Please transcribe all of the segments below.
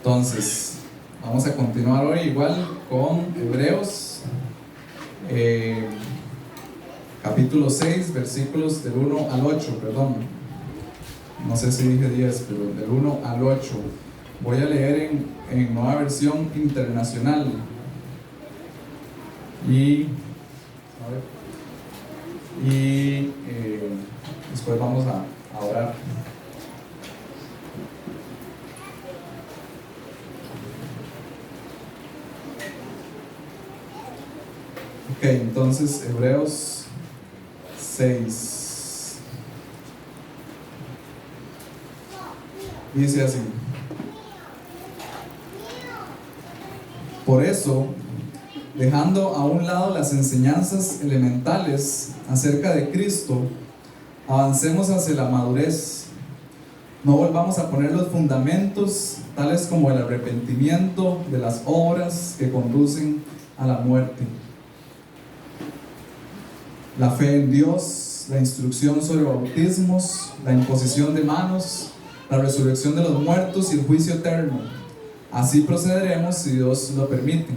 Entonces, vamos a continuar hoy igual con Hebreos, capítulo 6, versículos del 1 al 8, perdón. No sé si dije 10, pero del 1 al 8. Voy a leer en Nueva Versión Internacional. Después vamos a orar. Ok, entonces Hebreos 6 dice así: por eso, dejando a un lado las enseñanzas elementales acerca de Cristo, avancemos hacia la madurez. No volvamos a poner los fundamentos, tales como el arrepentimiento de las obras que conducen a la muerte, la fe en Dios, la instrucción sobre bautismos, la imposición de manos, la resurrección de los muertos y el juicio eterno. Así procederemos si Dios lo permite.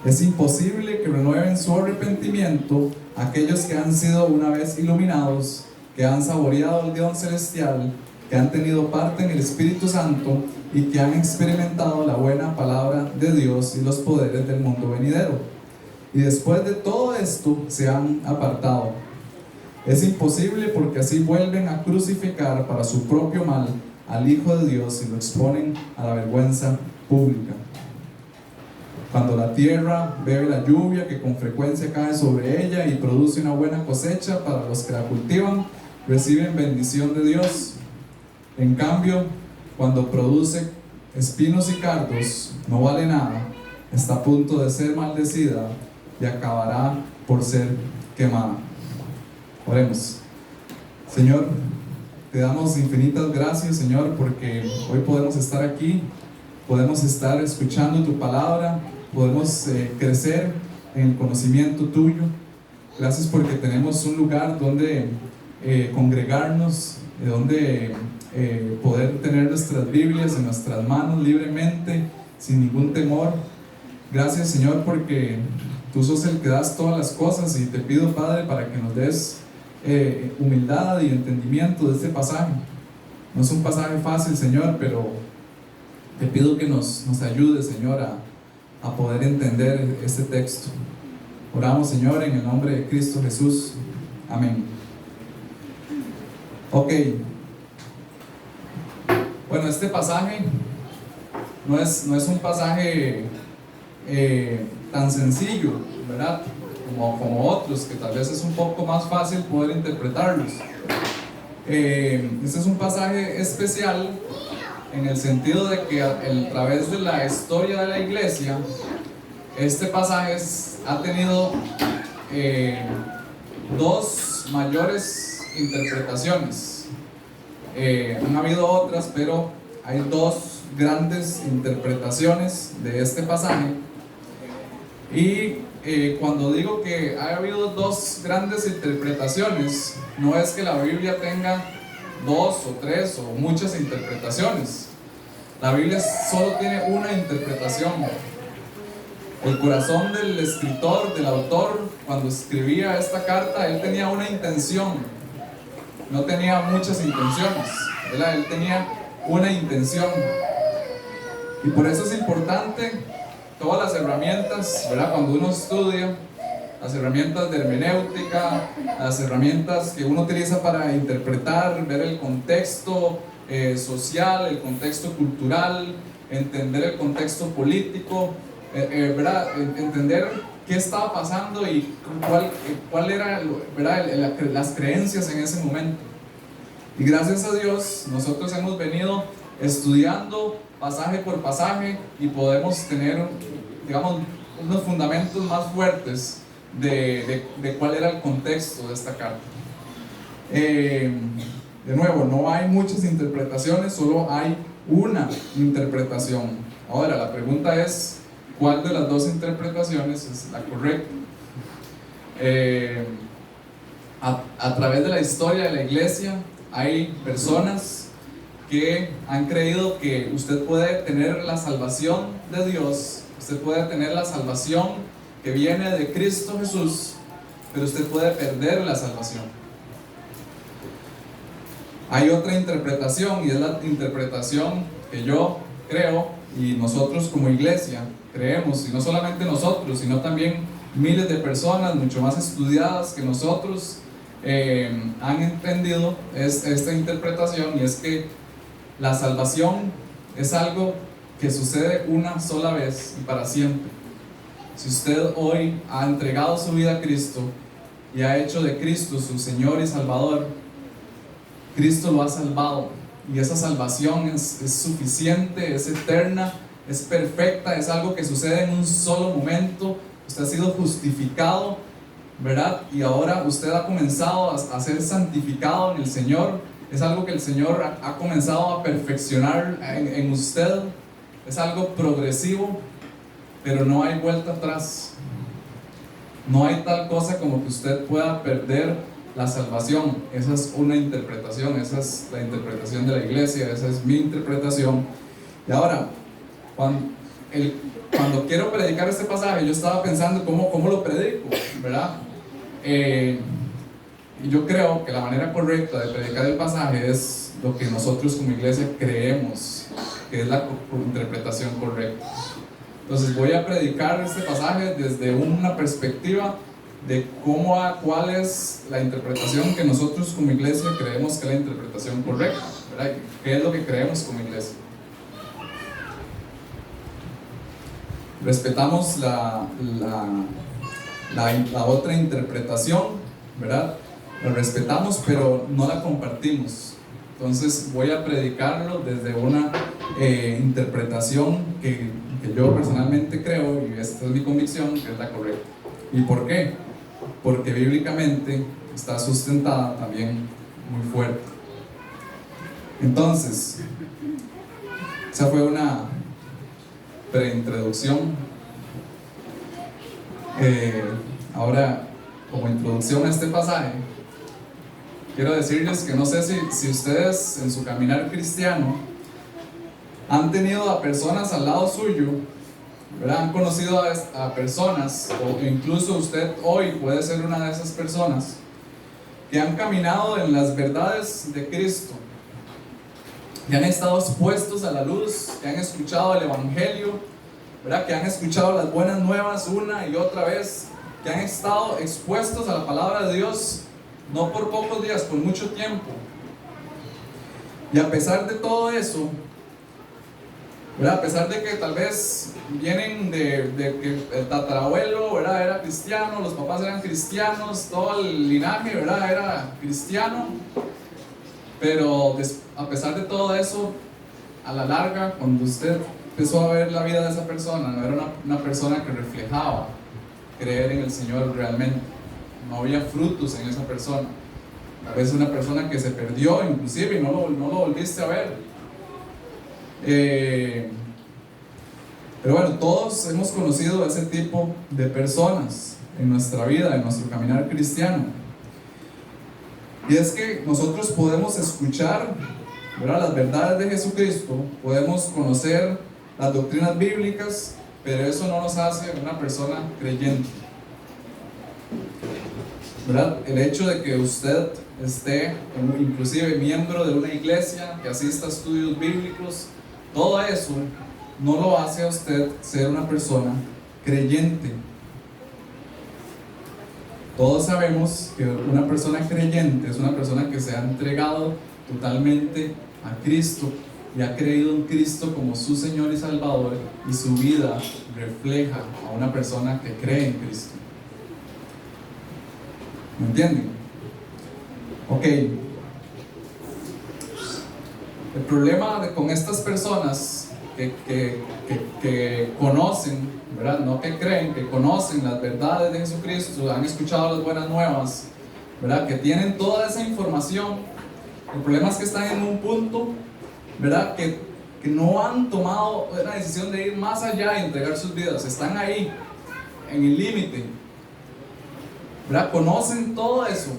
Es imposible que renueven su arrepentimiento aquellos que han sido una vez iluminados, que han saboreado el don celestial, que han tenido parte en el Espíritu Santo y que han experimentado la buena palabra de Dios y los poderes del mundo venidero. Y después de todo esto se han apartado. Es imposible porque así vuelven a crucificar para su propio mal al Hijo de Dios y lo exponen a la vergüenza pública. Cuando la tierra bebe la lluvia que con frecuencia cae sobre ella y produce una buena cosecha para los que la cultivan, reciben bendición de Dios. En cambio, cuando produce espinos y cardos, no vale nada, está a punto de ser maldecida y acabará por ser quemada. Oremos. Señor, te damos infinitas gracias, Señor, porque hoy podemos estar aquí, podemos estar escuchando tu palabra, podemos crecer en el conocimiento tuyo. Gracias porque tenemos un lugar donde congregarnos, donde poder tener nuestras Biblias en nuestras manos libremente, sin ningún temor. Gracias, Señor, porque tú sos el que das todas las cosas, y te pido, Padre, para que nos des humildad y entendimiento de este pasaje. No es un pasaje fácil, Señor, pero te pido que nos ayudes, Señor, a poder entender este texto. Oramos, Señor, en el nombre de Cristo Jesús. Amén. Ok. Bueno, este pasaje no es un pasaje tan sencillo, ¿verdad? Como otros, que tal vez es un poco más fácil poder interpretarlos. Este es un pasaje especial en el sentido de que a través de la historia de la iglesia, este pasaje ha tenido dos mayores interpretaciones. Han habido otras, pero hay dos grandes interpretaciones de este pasaje. Y cuando digo que ha habido dos grandes interpretaciones, no es que la Biblia tenga dos o tres o muchas interpretaciones. La Biblia solo tiene una interpretación. El corazón del escritor, del autor, cuando escribía esta carta, él tenía una intención, no tenía muchas intenciones, ¿verdad? Él tenía una intención. Y por eso es importante todas las herramientas, ¿verdad? Cuando uno estudia, las herramientas de hermenéutica, las herramientas que uno utiliza para interpretar, ver el contexto social, el contexto cultural, entender el contexto político, ¿verdad? Entender qué estaba pasando y cuál era, ¿verdad? Las creencias en ese momento. Y gracias a Dios nosotros hemos venido estudiando pasaje por pasaje y podemos tener, digamos, unos fundamentos más fuertes de cuál era el contexto de esta carta. De nuevo, no hay muchas interpretaciones, solo hay una interpretación. Ahora, la pregunta es, ¿cuál de las dos interpretaciones es la correcta? A través de la historia de la iglesia hay personas que han creído que usted puede tener la salvación de Dios, usted puede tener la salvación que viene de Cristo Jesús, pero usted puede perder la salvación. Hay otra interpretación, y es la interpretación que yo creo y nosotros como iglesia creemos, y no solamente nosotros, sino también miles de personas mucho más estudiadas que nosotros han entendido esta interpretación, y es que la salvación es algo que sucede una sola vez y para siempre. Si usted hoy ha entregado su vida a Cristo y ha hecho de Cristo su Señor y Salvador, Cristo lo ha salvado, y esa salvación es suficiente, es eterna, es perfecta, es algo que sucede en un solo momento. Usted ha sido justificado, ¿verdad? Y ahora usted ha comenzado a ser santificado en el Señor. Es algo que el Señor ha comenzado a perfeccionar en usted. Es algo progresivo, pero no hay vuelta atrás. No hay tal cosa como que usted pueda perder la salvación. Esa es una interpretación, esa es la interpretación de la iglesia, esa es mi interpretación. Y ahora, cuando quiero predicar este pasaje, yo estaba pensando cómo lo predico, ¿verdad? Y yo creo que la manera correcta de predicar el pasaje es lo que nosotros como iglesia creemos que es la interpretación correcta. Entonces voy a predicar este pasaje desde una perspectiva de cuál es la interpretación que nosotros como iglesia creemos que es la interpretación correcta, ¿verdad? ¿Qué es lo que creemos como iglesia? Respetamos la otra interpretación, ¿verdad? La respetamos, pero no la compartimos. Entonces voy a predicarlo desde una interpretación que yo personalmente creo, y esta es mi convicción, que es la correcta. ¿Y por qué? Porque bíblicamente está sustentada también muy fuerte. Entonces, esa fue una preintroducción. Ahora, como introducción a este pasaje, quiero decirles que no sé si ustedes en su caminar cristiano han tenido a personas al lado suyo, ¿verdad? Han conocido a personas, o incluso usted hoy puede ser una de esas personas que han caminado en las verdades de Cristo, que han estado expuestos a la luz, que han escuchado el Evangelio, ¿verdad? Que han escuchado las buenas nuevas una y otra vez, que han estado expuestos a la palabra de Dios, no por pocos días, por mucho tiempo. Y a pesar de todo eso, ¿verdad? A pesar de que tal vez vienen de que el tatarabuelo, ¿verdad?, era cristiano, los papás eran cristianos, todo el linaje, ¿verdad?, era cristiano, pero a pesar de todo eso, a la larga, cuando usted empezó a ver la vida de esa persona, no era una persona que reflejaba creer en el Señor realmente. No había frutos en esa persona. A veces una persona que se perdió inclusive y no lo volviste a ver. Pero bueno, todos hemos conocido a ese tipo de personas en nuestra vida, en nuestro caminar cristiano. Y es que nosotros podemos escuchar, ¿verdad?, las verdades de Jesucristo, podemos conocer las doctrinas bíblicas, pero eso no nos hace una persona creyente, ¿verdad? El hecho de que usted esté inclusive miembro de una iglesia, que asista a estudios bíblicos, todo eso no lo hace a usted ser una persona creyente. Todos sabemos que una persona creyente es una persona que se ha entregado totalmente a Cristo y ha creído en Cristo como su Señor y Salvador, y su vida refleja a una persona que cree en Cristo. ¿Me entienden? Ok. El problema con estas personas que conocen, ¿verdad?, no que creen, que conocen las verdades de Jesucristo, han escuchado las buenas nuevas, ¿verdad?, que tienen toda esa información. El problema es que están en un punto, ¿verdad?, que no han tomado una decisión de ir más allá y entregar sus vidas. Están ahí, en el límite, ¿verdad? Conocen todo eso,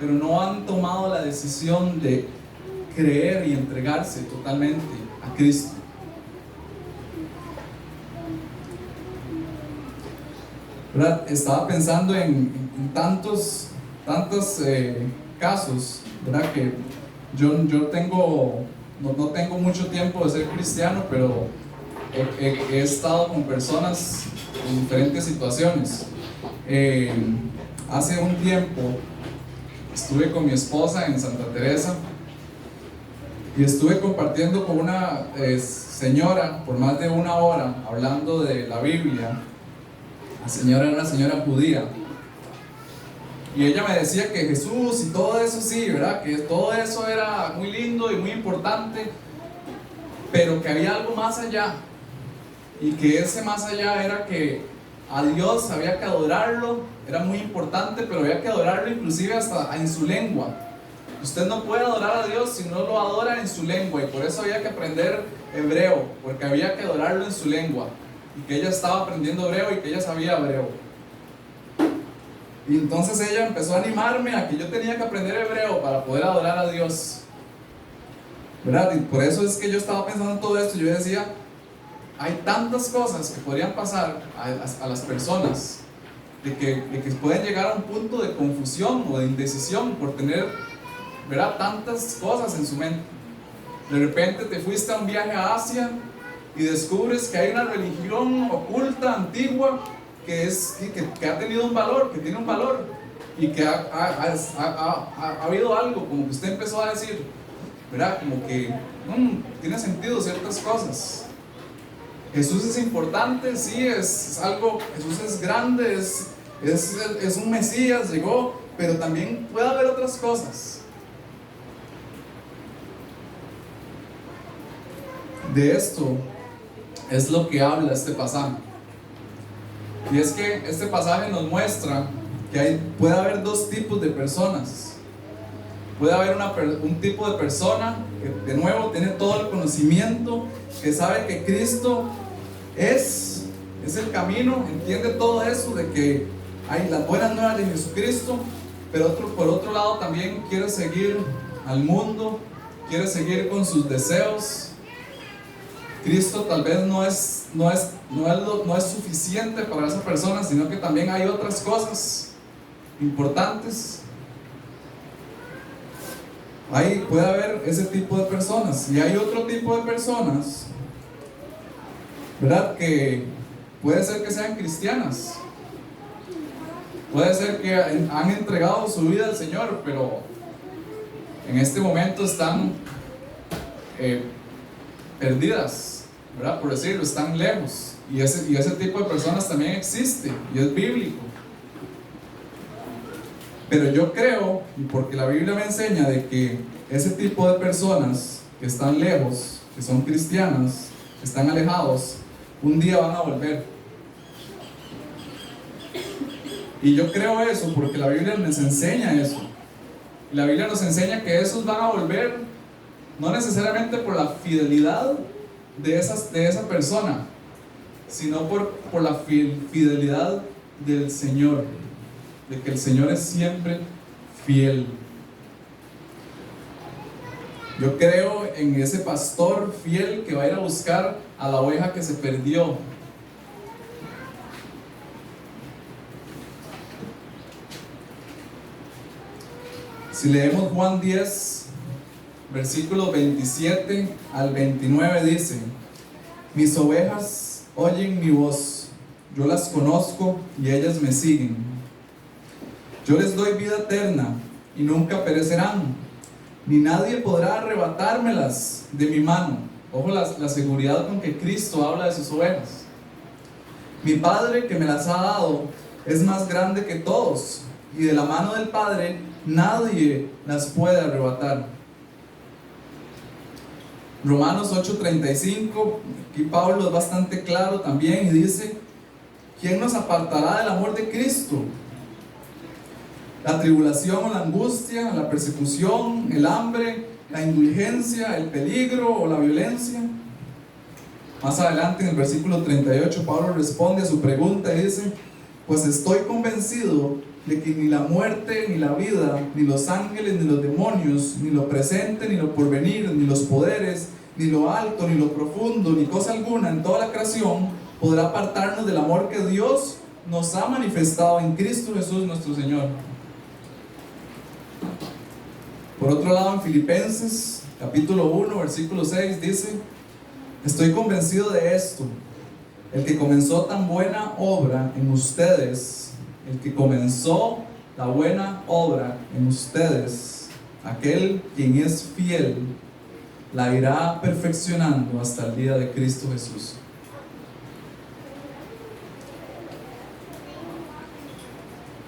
pero no han tomado la decisión de creer y entregarse totalmente a Cristo. ¿Verdad? Estaba pensando en tantos casos, ¿verdad? Que yo no tengo mucho tiempo de ser cristiano, pero he estado con personas en diferentes situaciones. Hace un tiempo estuve con mi esposa en Santa Teresa y estuve compartiendo con una señora por más de una hora hablando de la Biblia. La señora era una señora judía y ella me decía que Jesús y todo eso sí, ¿verdad? Que todo eso era muy lindo y muy importante, pero que había algo más allá, y que ese más allá era que a Dios había que adorarlo, era muy importante, pero había que adorarlo inclusive hasta en su lengua. Usted no puede adorar a Dios si no lo adora en su lengua, y por eso había que aprender hebreo, porque había que adorarlo en su lengua, y que ella estaba aprendiendo hebreo y que ella sabía hebreo. Y entonces ella empezó a animarme a que yo tenía que aprender hebreo para poder adorar a Dios, ¿verdad? Y por eso es que yo estaba pensando en todo esto. Yo decía, hay tantas cosas que podrían pasar a las personas, de que pueden llegar a un punto de confusión o de indecisión por tener, ¿verdad?, tantas cosas en su mente. De repente te fuiste a un viaje a Asia y descubres que hay una religión oculta, antigua, que ha tenido un valor, que tiene un valor, y que ha habido algo, como que usted empezó a decir, ¿verdad?, como que tiene sentido ciertas cosas. Jesús es importante, sí, es algo, Jesús es grande, es un Mesías, llegó, pero también puede haber otras cosas. De esto es lo que habla este pasaje. Y es que este pasaje nos muestra que puede haber dos tipos de personas. Puede haber un tipo de persona que de nuevo tiene todo el conocimiento, que sabe que Cristo es el camino, entiende todo eso de que hay las buenas nuevas de Jesucristo, pero por otro lado también quiere seguir al mundo, quiere seguir con sus deseos. Cristo tal vez no es suficiente para esa persona, sino que también hay otras cosas importantes. Ahí puede haber ese tipo de personas, y hay otro tipo de personas, ¿verdad?, que puede ser que sean cristianas, puede ser que han entregado su vida al Señor, pero en este momento están perdidas, ¿verdad?, por decirlo, están lejos, y ese tipo de personas también existe y es bíblico. Pero yo creo, y porque la Biblia me enseña de que ese tipo de personas que están lejos, que son cristianas, que están alejados, un día van a volver. Y yo creo eso porque la Biblia nos enseña eso. Y la Biblia nos enseña que esos van a volver no necesariamente por la fidelidad de esa persona, sino por la fidelidad del Señor, de que el Señor es siempre fiel. Yo creo en ese pastor fiel que va a ir a buscar a la oveja que se perdió. Si leemos Juan 10, versículos 27 al 29, dice: mis ovejas oyen mi voz, yo las conozco y ellas me siguen. Yo les doy vida eterna y nunca perecerán, ni nadie podrá arrebatármelas de mi mano. Ojo la seguridad con que Cristo habla de sus ovejas. Mi Padre que me las ha dado es más grande que todos, y de la mano del Padre nadie las puede arrebatar. Romanos 8:35, aquí Pablo es bastante claro también y dice: ¿quién nos apartará del amor de Cristo? La tribulación o la angustia, la persecución, el hambre, la indulgencia, el peligro o la violencia. Más adelante en el versículo 38 Pablo responde a su pregunta y dice: pues estoy convencido de que ni la muerte, ni la vida, ni los ángeles, ni los demonios, ni lo presente, ni lo porvenir, ni los poderes, ni lo alto, ni lo profundo, ni cosa alguna en toda la creación podrá apartarnos del amor que Dios nos ha manifestado en Cristo Jesús nuestro Señor. Por otro lado, en Filipenses capítulo 1 versículo 6 dice: estoy convencido de esto, el que comenzó tan buena obra en ustedes, el que comenzó la buena obra en ustedes, aquel quien es fiel, la irá perfeccionando hasta el día de Cristo Jesús.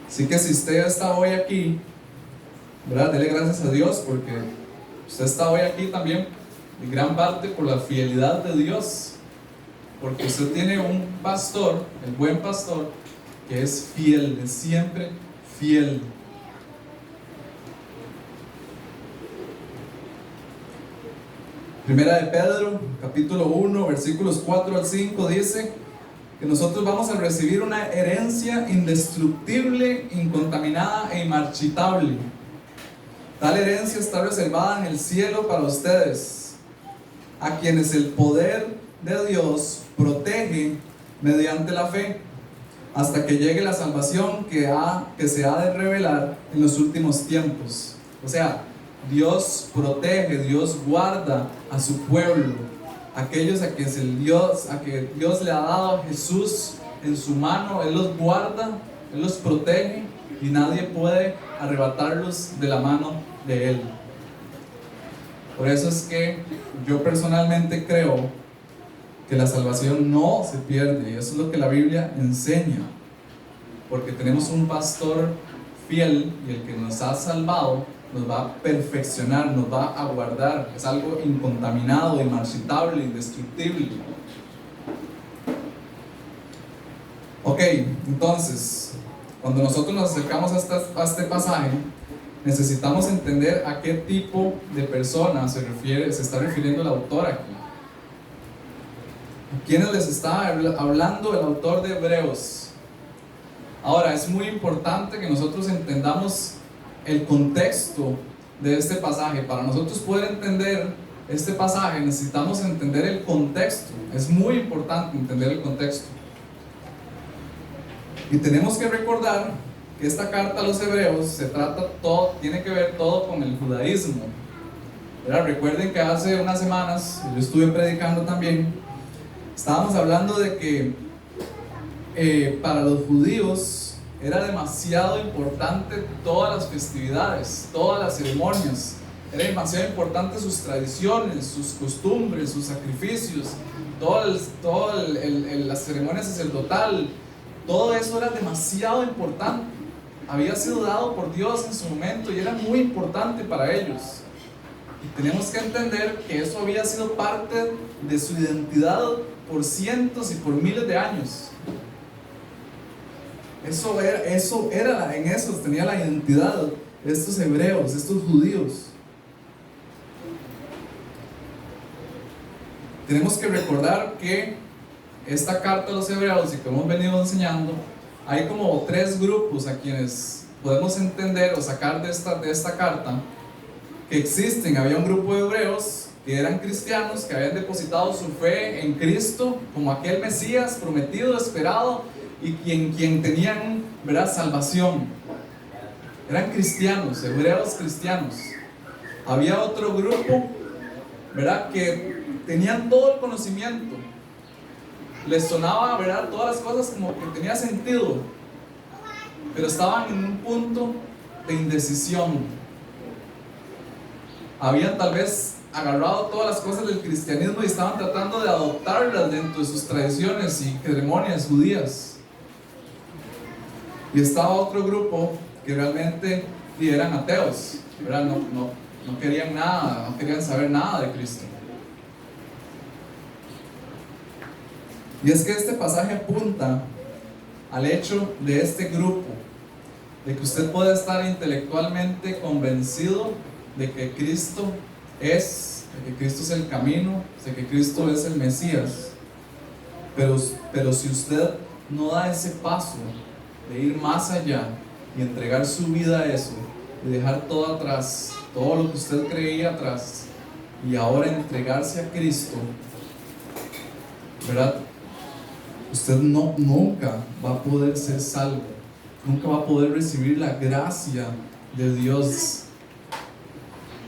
Así que si usted está hoy aquí, ¿verdad? Dele gracias a Dios porque usted está hoy aquí también en gran parte por la fidelidad de Dios, porque usted tiene un pastor, el buen pastor, que es fiel, es siempre fiel. Primera de Pedro, capítulo 1, versículos 4 al 5 dice que nosotros vamos a recibir una herencia indestructible, incontaminada e inmarchitable. Tal herencia está reservada en el cielo para ustedes, a quienes el poder de Dios protege mediante la fe, hasta que llegue la salvación que se ha de revelar en los últimos tiempos. O sea, Dios protege, Dios guarda a su pueblo, aquellos a que Dios le ha dado a Jesús en su mano. Él los guarda, Él los protege y nadie puede arrebatarlos de la mano de Él. Por eso es que yo personalmente creo que la salvación no se pierde, y eso es lo que la Biblia enseña, porque tenemos un pastor fiel y el que nos ha salvado nos va a perfeccionar, nos va a guardar. Es algo incontaminado, inmarchitable, indestructible. Ok, entonces, cuando nosotros nos acercamos a este pasaje, necesitamos entender a qué tipo de persona se está refiriendo el autor aquí. ¿A quiénes les está hablando el autor de Hebreos? Ahora, es muy importante que nosotros entendamos el contexto de este pasaje. Para nosotros poder entender este pasaje necesitamos entender el contexto. Es muy importante entender el contexto. Y tenemos que recordar que esta carta a los Hebreos tiene que ver todo con el judaísmo. ¿Verdad? Recuerden que hace unas semanas, yo estuve predicando también, estábamos hablando de que para los judíos era demasiado importante todas las festividades, todas las ceremonias. Era demasiado importante sus tradiciones, sus costumbres, sus sacrificios, las ceremonias sacerdotales. Todo eso era demasiado importante. Había sido dado por Dios en su momento y era muy importante para ellos. Y tenemos que entender que eso había sido parte de su identidad por cientos y por miles de años. En eso tenía la identidad de estos hebreos, de estos judíos. Tenemos que recordar que esta carta a los hebreos, y que hemos venido enseñando, hay como tres grupos a quienes podemos entender o sacar de esta carta que existen. Había un grupo de hebreos que eran cristianos, que habían depositado su fe en Cristo como aquel Mesías prometido, esperado, y quien tenían, ¿verdad?, salvación. Eran cristianos, hebreos cristianos. Había otro grupo, ¿verdad?, que tenían todo el conocimiento. Les sonaba, ¿verdad?, todas las cosas como que tenía sentido, pero estaban en un punto de indecisión. Habían tal vez agarrado todas las cosas del cristianismo y estaban tratando de adoptarlas dentro de sus tradiciones y ceremonias judías. Y estaba otro grupo que realmente eran ateos, ¿verdad? No querían nada, no querían saber nada de Cristo. Y es que este pasaje apunta al hecho de este grupo, de que usted puede estar intelectualmente convencido de que Cristo es el camino, de que Cristo es el Mesías, pero si usted no da ese paso de ir más allá, y entregar su vida a eso, y dejar todo atrás, todo lo que usted creía atrás, y ahora entregarse a Cristo, ¿verdad? Usted nunca va a poder ser salvo, nunca va a poder recibir la gracia de Dios,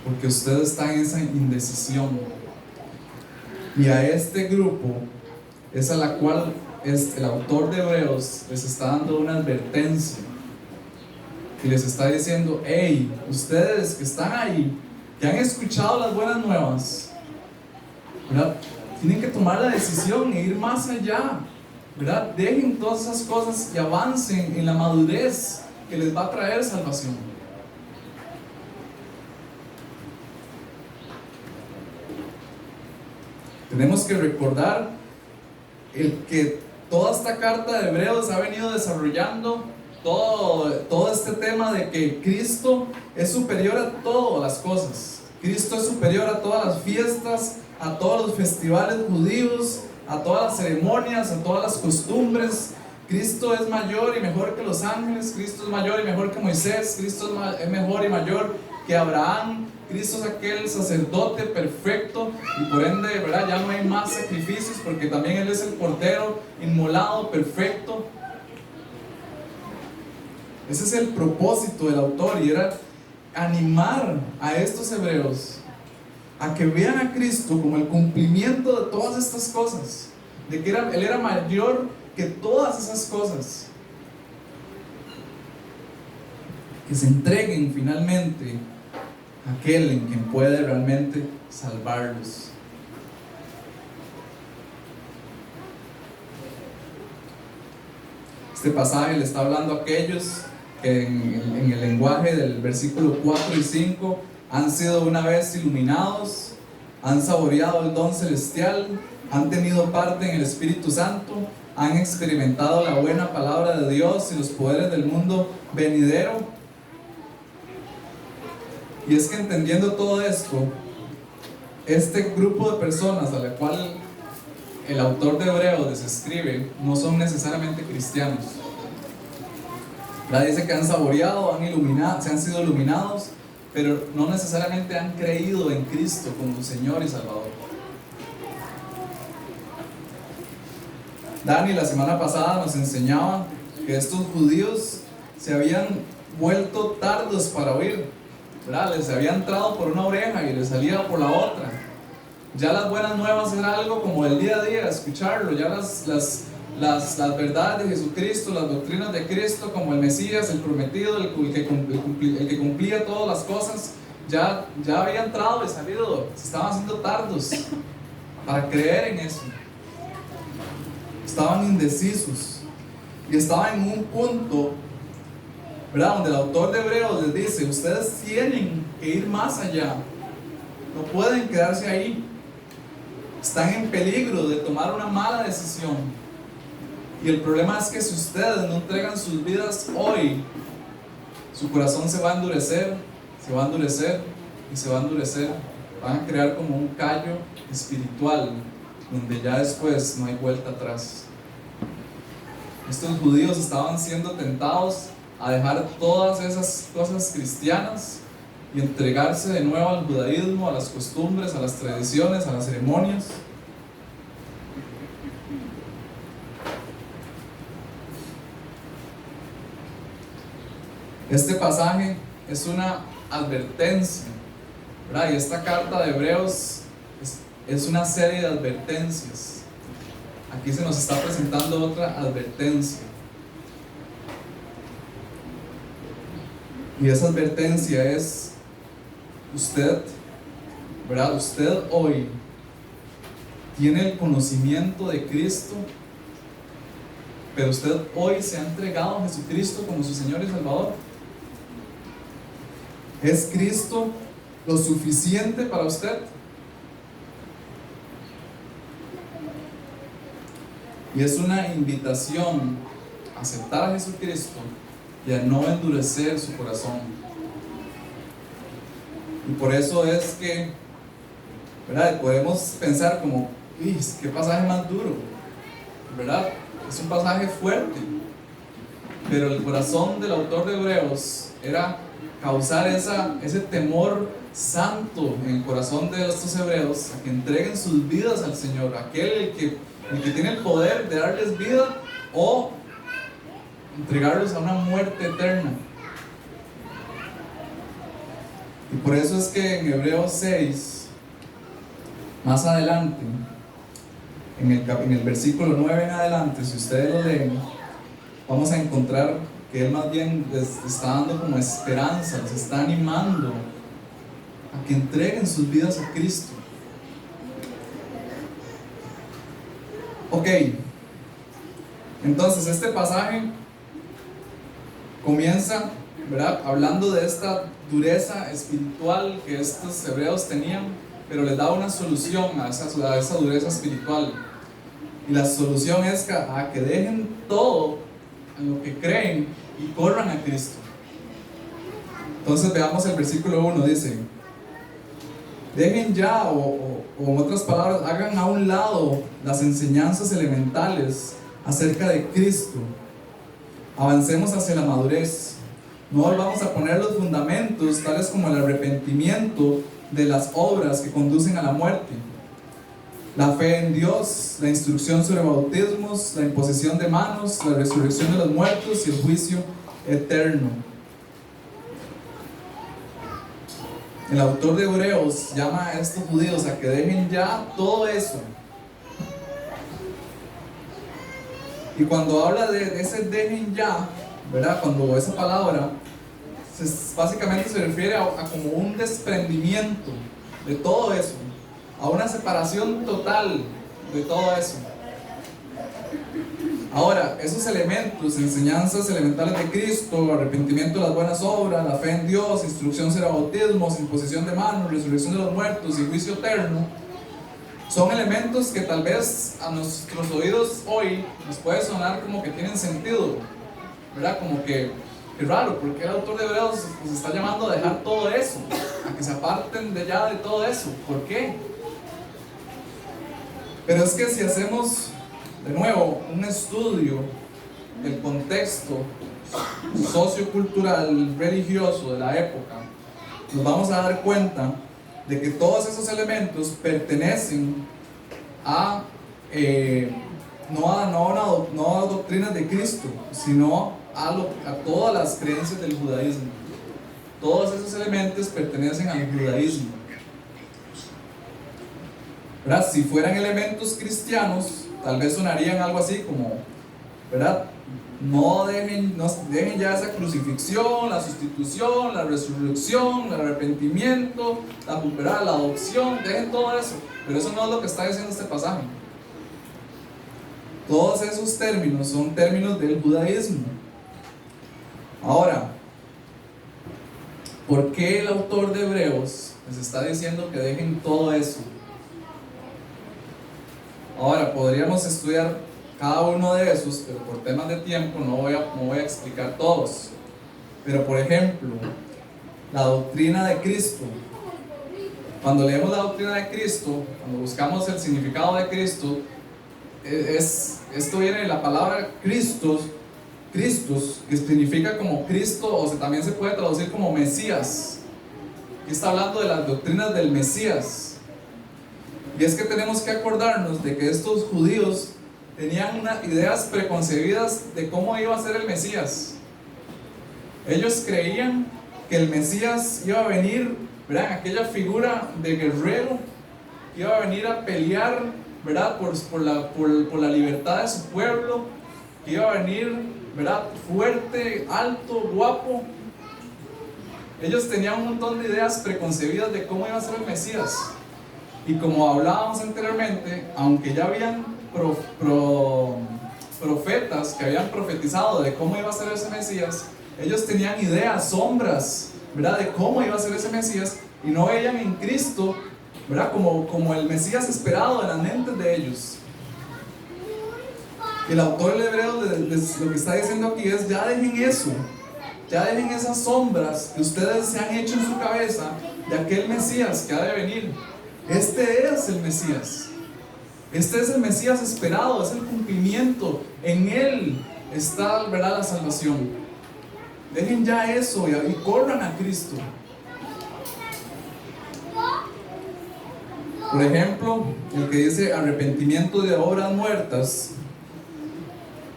porque usted está en esa indecisión. Y a este grupo es a la cual el autor de Hebreos les está dando una advertencia, y les está diciendo: hey, ustedes que están ahí, que han escuchado las buenas nuevas, ¿verdad?, tienen que tomar la decisión e ir más allá, ¿verdad? Dejen todas esas cosas y avancen en la madurez que les va a traer salvación. Tenemos que recordar el que toda esta carta de Hebreos ha venido desarrollando todo este tema de que Cristo es superior a todas las cosas. Cristo es superior a todas las fiestas, a todos los festivales judíos, a todas las ceremonias, a todas las costumbres. Cristo es mayor y mejor que los ángeles. Cristo es mayor y mejor que Moisés. Cristo es mejor y mayor que Abraham. Cristo es aquel sacerdote perfecto, y por ende, ¿verdad?, ya no hay más sacrificios, porque también Él es el cordero inmolado perfecto. Ese es el propósito del autor, y era animar a estos hebreos a que vean a Cristo como el cumplimiento de todas estas cosas, de que Él era mayor que todas esas cosas, que se entreguen finalmente a aquel en quien puede realmente salvarlos. Este pasaje le está hablando a aquellos que en el lenguaje del versículo 4 y 5 han sido una vez iluminados, han saboreado el don celestial, han tenido parte en el Espíritu Santo, han experimentado la buena palabra de Dios y los poderes del mundo venidero. Y es que entendiendo todo esto, este grupo de personas a la cual el autor de Hebreos les escribe no son necesariamente cristianos. Dice que han saboreado, se han sido iluminados, pero no necesariamente han creído en Cristo como Señor y Salvador. Dani la semana pasada nos enseñaba que estos judíos se habían vuelto tardos para oír, ¿verdad? Les había entrado por una oreja y les salía por la otra. Ya las buenas nuevas era algo como el día a día, escucharlo. Ya las verdades de Jesucristo, las doctrinas de Cristo, como el Mesías, el prometido, el que cumplía todas las cosas, ya había entrado y salido. Se estaban haciendo tardos para creer en eso. Estaban indecisos y estaban en un punto, ¿verdad?, donde el autor de Hebreos les dice: ustedes tienen que ir más allá, no pueden quedarse ahí, están en peligro de tomar una mala decisión. Y el problema es que si ustedes no entregan sus vidas hoy, su corazón se va a endurecer, se va a endurecer y se va a endurecer. Van a crear como un callo espiritual donde ya después no hay vuelta atrás. Estos judíos estaban siendo tentados a dejar todas esas cosas cristianas y entregarse de nuevo al judaísmo, a las costumbres, a las tradiciones, a las ceremonias. Este pasaje es una advertencia, ¿verdad? Y esta carta de Hebreos es una serie de advertencias. Aquí se nos está presentando otra advertencia. Y esa advertencia es: usted, ¿verdad?, usted hoy tiene el conocimiento de Cristo, pero usted hoy se ha entregado a Jesucristo como su Señor y Salvador. ¿Es Cristo lo suficiente para usted? Y es una invitación a aceptar a Jesucristo y a no endurecer su corazón. Y por eso es que, ¿verdad?, podemos pensar como: qué pasaje más duro, ¿verdad? Es un pasaje fuerte. Pero el corazón del autor de Hebreos era causar ese temor santo en el corazón de estos hebreos, a que entreguen sus vidas al Señor, el que tiene el poder de darles vida o entregarlos a una muerte eterna. Y por eso es que en Hebreos 6, más adelante, en el versículo 9 en adelante, si ustedes lo leen, vamos a encontrar que él más bien les está dando como esperanza, les está animando a que entreguen sus vidas a Cristo. Ok, entonces este pasaje comienza, ¿verdad?, hablando de esta dureza espiritual que estos hebreos tenían, pero les da una solución a esa dureza espiritual. Y la solución es a que dejen todo en lo que creen y corran a Cristo. Entonces veamos el versículo 1, dice: dejen ya, o en otras palabras, hagan a un lado las enseñanzas elementales acerca de Cristo. Avancemos hacia la madurez. No volvamos a poner los fundamentos, tales como el arrepentimiento de las obras que conducen a la muerte, la fe en Dios, la instrucción sobre bautismos, la imposición de manos, la resurrección de los muertos y el juicio eterno. El autor de Hebreos llama a estos judíos a que dejen ya todo eso. Y cuando habla de ese dejen ya, ¿verdad?, cuando esa palabra básicamente se refiere a como un desprendimiento de todo eso, a una separación total de todo eso. Ahora, esos elementos, enseñanzas elementales de Cristo, arrepentimiento de las buenas obras, la fe en Dios, instrucción sobre bautismos, imposición de manos, resurrección de los muertos y juicio eterno, son elementos que tal vez a nuestros oídos hoy nos puede sonar como que tienen sentido, ¿verdad? Como que raro, porque el autor de Hebreos nos está llamando a dejar todo eso, a que se aparten de todo eso. ¿Por qué? Pero es que si hacemos de nuevo un estudio del contexto sociocultural, religioso de la época, nos vamos a dar cuenta de que todos esos elementos pertenecen a no a doctrinas de Cristo, sino a todas las creencias del judaísmo. Todos esos elementos pertenecen al judaísmo, ¿verdad? Si fueran elementos cristianos, tal vez sonarían algo así como, ¿verdad?, no dejen ya esa crucifixión, la sustitución, la resurrección, el arrepentimiento, la adopción, dejen todo eso. Pero eso no es lo que está diciendo este pasaje. Todos esos términos son términos del judaísmo. Ahora, ¿por qué el autor de Hebreos les está diciendo que dejen todo eso? Ahora, podríamos estudiar cada uno de esos, pero por temas de tiempo no voy a explicar todos. Pero por ejemplo, la doctrina de Cristo. Cuando leemos la doctrina de Cristo, cuando buscamos el significado de Cristo, esto viene de la palabra Christos, que significa como Cristo, o también se puede traducir como Mesías. Y está hablando de las doctrinas del Mesías. Y es que tenemos que acordarnos de que estos judíos tenían ideas preconcebidas de cómo iba a ser el Mesías. Ellos creían que el Mesías iba a venir, ¿verdad?, aquella figura de guerrero, que iba a venir a pelear, ¿verdad?, por la libertad de su pueblo, que iba a venir, ¿verdad?, fuerte, alto, guapo. Ellos tenían un montón de ideas preconcebidas de cómo iba a ser el Mesías. Y como hablábamos anteriormente, aunque ya habían profetas que habían profetizado de cómo iba a ser ese Mesías, ellos tenían ideas, sombras, ¿verdad?, de cómo iba a ser ese Mesías, y no veían en Cristo, ¿verdad?, como el Mesías esperado en las mentes de ellos. El autor de Hebreos lo que está diciendo aquí es: ya dejen eso, ya dejen esas sombras que ustedes se han hecho en su cabeza de aquel Mesías que ha de venir. Este es el Mesías. Este es el Mesías esperado, es el cumplimiento. En Él está, ¿verdad?, la salvación. Dejen ya eso y corran a Cristo. Por ejemplo, el que dice arrepentimiento de obras muertas.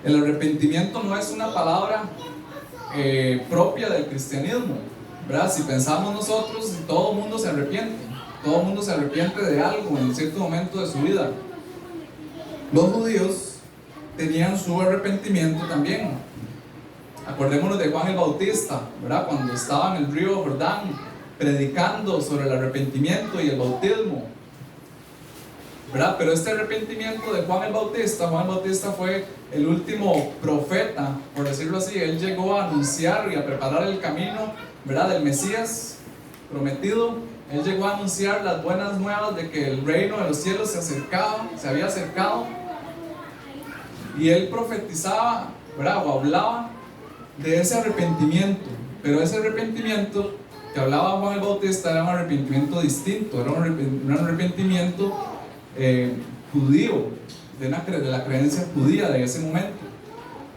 El arrepentimiento no es una palabra propia del cristianismo, ¿verdad? Si pensamos nosotros, todo el mundo se arrepiente. Todo el mundo se arrepiente de algo en cierto momento de su vida. Los judíos tenían su arrepentimiento también. Acordémonos de Juan el Bautista, ¿verdad? Cuando estaba en el río Jordán predicando sobre el arrepentimiento y el bautismo, ¿verdad? Pero este arrepentimiento de Juan el Bautista fue el último profeta, por decirlo así. Él llegó a anunciar y a preparar el camino, ¿verdad?, del Mesías prometido. Él llegó a anunciar las buenas nuevas de que el reino de los cielos se había acercado. Y él profetizaba, ¿verdad?, o hablaba de ese arrepentimiento. Pero ese arrepentimiento que hablaba Juan el Bautista era un arrepentimiento distinto, era un arrepentimiento judío, de la creencia judía de ese momento.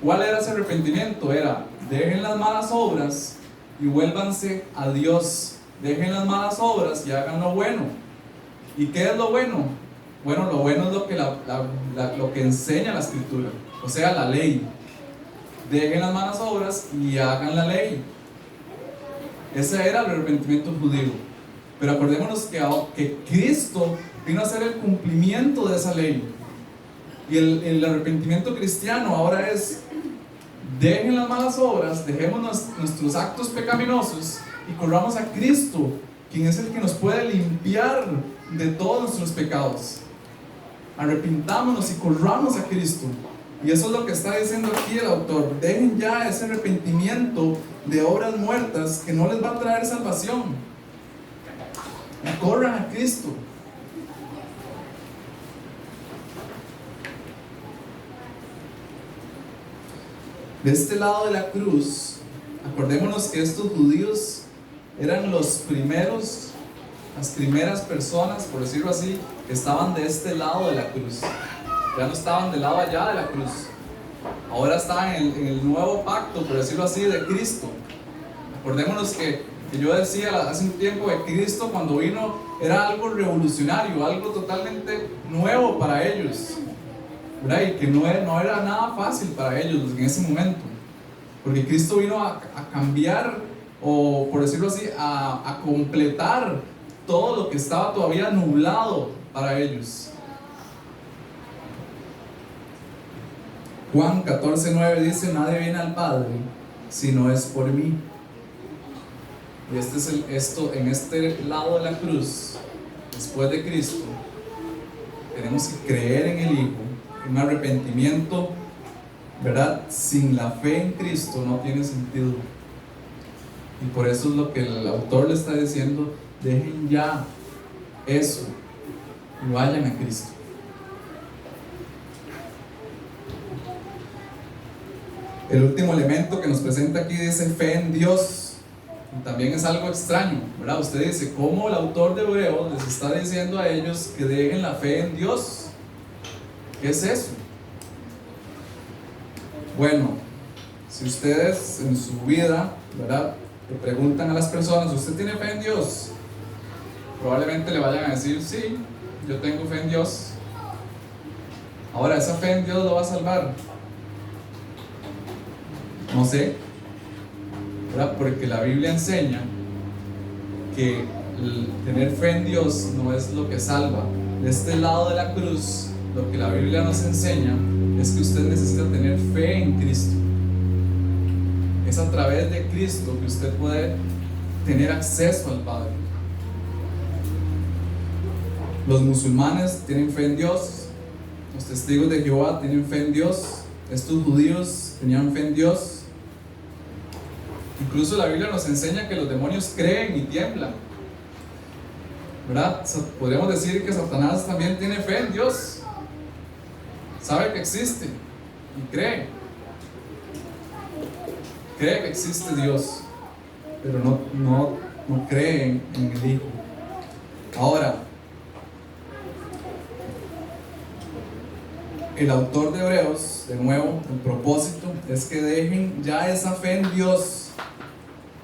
¿Cuál era ese arrepentimiento? Era: dejen las malas obras y vuélvanse a Dios. Dejen las malas obras y hagan lo bueno. ¿Y qué es lo bueno? Bueno, lo bueno es lo que enseña la Escritura, o sea, la ley. Dejen las malas obras y hagan la ley. Ese era el arrepentimiento judío. Pero acordémonos que Cristo vino a hacer el cumplimiento de esa ley. Y el arrepentimiento cristiano ahora es: dejen las malas obras, dejemos nuestros actos pecaminosos y corramos a Cristo, quien es el que nos puede limpiar de todos nuestros pecados. Arrepintámonos y corramos a Cristo. Y eso es lo que está diciendo aquí el autor. Dejen ya ese arrepentimiento de obras muertas que no les va a traer salvación, y corran a Cristo. De este lado de la cruz, acordémonos que estos judíos eran las primeras personas, por decirlo así, que estaban de este lado de la cruz. Ya no estaban del lado allá de la cruz. Ahora estaban en el nuevo pacto, por decirlo así, de Cristo. Acordémonos que yo decía hace un tiempo que Cristo, cuando vino, era algo revolucionario, algo totalmente nuevo para ellos, ¿verdad? Y que no era nada fácil para ellos en ese momento, porque Cristo vino a cambiar, o por decirlo así, a completar todo lo que estaba todavía nublado para ellos. Juan 14:9 dice: nadie viene al Padre si no es por mí. Y en este lado de la cruz, después de Cristo, tenemos que creer en el Hijo. Un arrepentimiento, ¿verdad?, sin la fe en Cristo no tiene sentido. Y por eso es lo que el autor le está diciendo: dejen ya eso y vayan a Cristo. El último elemento que nos presenta aquí dice fe en Dios. Y también es algo extraño, ¿verdad? Usted dice: ¿cómo el autor de Hebreos les está diciendo a ellos que dejen la fe en Dios? ¿Qué es eso? Bueno, si ustedes en su vida, ¿verdad?, le preguntan a las personas: ¿usted tiene fe en Dios?, probablemente le vayan a decir: sí, yo tengo fe en Dios. Ahora, ¿esa fe en Dios lo va a salvar? No sé, ¿verdad? Porque la Biblia enseña que tener fe en Dios no es lo que salva. De este lado de la cruz, lo que la Biblia nos enseña es que usted necesita tener fe en Cristo. Es a través de Cristo que usted puede tener acceso al Padre. Los musulmanes tienen fe en Dios, los testigos de Jehová tienen fe en Dios, estos judíos tenían fe en Dios. Incluso la Biblia nos enseña que los demonios creen y tiemblan, ¿verdad? Podríamos decir que Satanás también tiene fe en Dios, sabe que existe y cree que existe Dios, pero no cree en el Hijo. Ahora, el autor de Hebreos, de nuevo, el propósito es que dejen ya esa fe en Dios,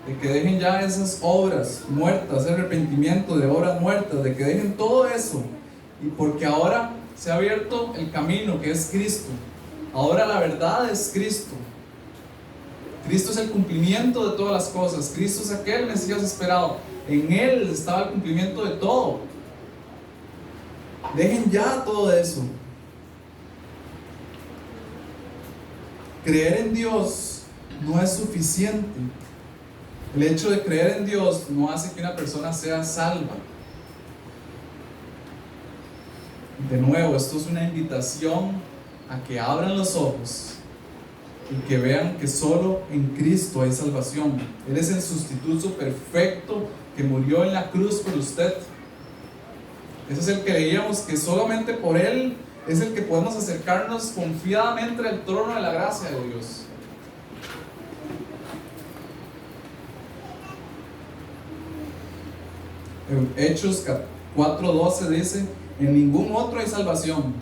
de que dejen ya esas obras muertas, ese arrepentimiento de obras muertas, de que dejen todo eso, y porque ahora se ha abierto el camino que es Cristo. Ahora la verdad es Cristo. Cristo es el cumplimiento de todas las cosas. Cristo es aquel Mesías esperado. En Él estaba el cumplimiento de todo. Dejen ya todo eso. Creer en Dios no es suficiente. El hecho de creer en Dios no hace que una persona sea salva. De nuevo, esto es una invitación a que abran los ojos y que vean que solo en Cristo hay salvación. Él es el sustituto perfecto que murió en la cruz por usted. Ese es el que leíamos, que solamente por Él es el que podemos acercarnos confiadamente al trono de la gracia de Dios. En Hechos 4:12 dice: en ningún otro hay salvación,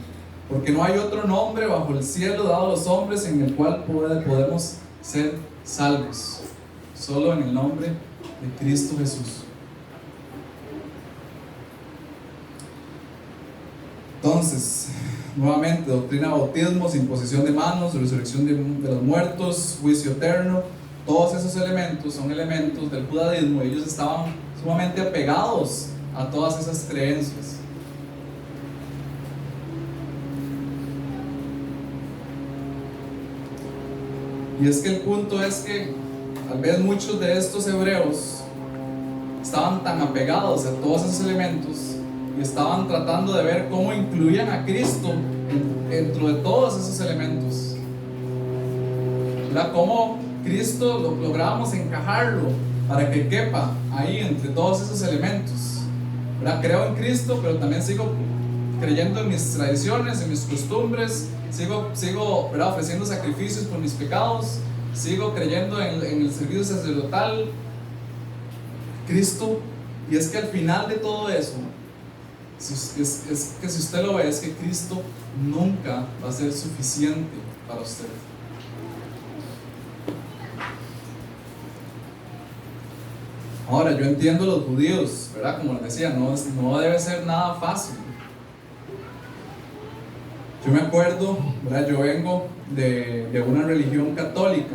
porque no hay otro nombre bajo el cielo dado a los hombres en el cual podemos ser salvos. Solo en el nombre de Cristo Jesús. Entonces, nuevamente, doctrina de bautismos, imposición de manos, resurrección de los muertos, juicio eterno, todos esos elementos son elementos del judaísmo. Ellos estaban sumamente apegados a todas esas creencias. Y es que el punto es que tal vez muchos de estos hebreos estaban tan apegados a todos esos elementos y estaban tratando de ver cómo incluían a Cristo dentro de todos esos elementos. ¿Verdad? Cómo Cristo lográbamos encajarlo para que quepa ahí entre todos esos elementos. ¿Verdad? Creo en Cristo, pero también sigo creyendo en mis tradiciones, en mis costumbres, sigo ¿verdad? Ofreciendo sacrificios por mis pecados, sigo creyendo en el servicio sacerdotal, Cristo. Y es que al final de todo eso, es que si usted lo ve, es que Cristo nunca va a ser suficiente para usted. Ahora, yo entiendo a los judíos, ¿verdad? Como les decía, no debe ser nada fácil. Yo me acuerdo, ¿verdad? Yo vengo de una religión católica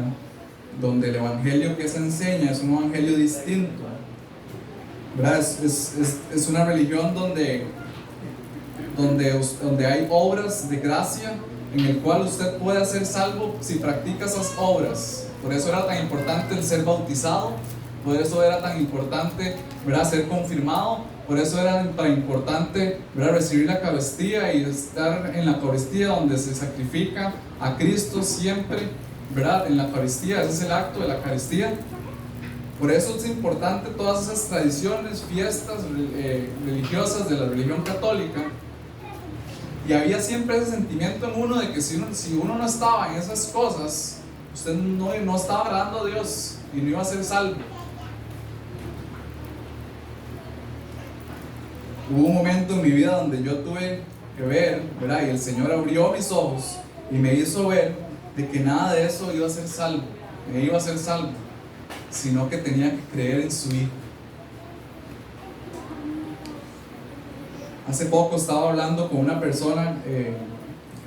donde el evangelio que se enseña es un evangelio distinto, ¿verdad? Es una religión donde hay obras de gracia en el cual usted puede ser salvo si practica esas obras. Por eso era tan importante el ser bautizado, por eso era tan importante, ¿verdad? Ser confirmado. Por eso era tan importante, ¿verdad? Recibir la Eucaristía y estar en la Eucaristía donde se sacrifica a Cristo siempre, ¿verdad? En la Eucaristía, ese es el acto de la Eucaristía. Por eso es importante todas esas tradiciones, fiestas religiosas de la religión católica. Y había siempre ese sentimiento en uno de que si uno no estaba en esas cosas, usted no estaba agradando a Dios y no iba a ser salvo. Hubo un momento en mi vida donde yo tuve que ver, ¿verdad? Y el Señor abrió mis ojos y me hizo ver de que nada de eso iba a ser salvo, sino que tenía que creer en su Hijo. Hace poco estaba hablando con una persona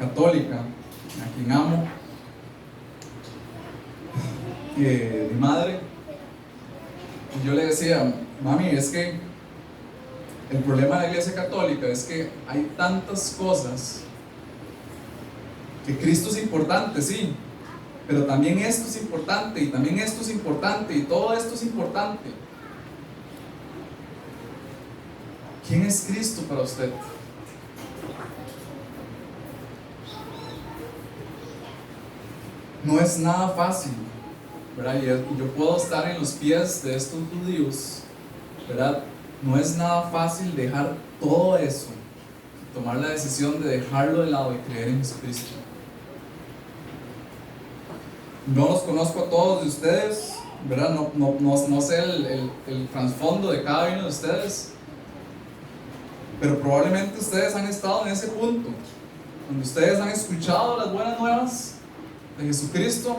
católica, a quien amo, mi madre, y yo le decía: mami, es que el problema de la iglesia católica es que hay tantas cosas, que Cristo es importante, sí, pero también esto es importante, y también esto es importante, y todo esto es importante. ¿Quién es Cristo para usted? No es nada fácil, ¿verdad? Y yo puedo estar en los pies de estos judíos, ¿verdad? No es nada fácil dejar todo eso, tomar la decisión de dejarlo de lado y creer en Jesucristo. No los conozco a todos de ustedes, ¿verdad? No sé el trasfondo de cada uno de ustedes, pero probablemente ustedes han estado en ese punto donde ustedes han escuchado las buenas nuevas de Jesucristo,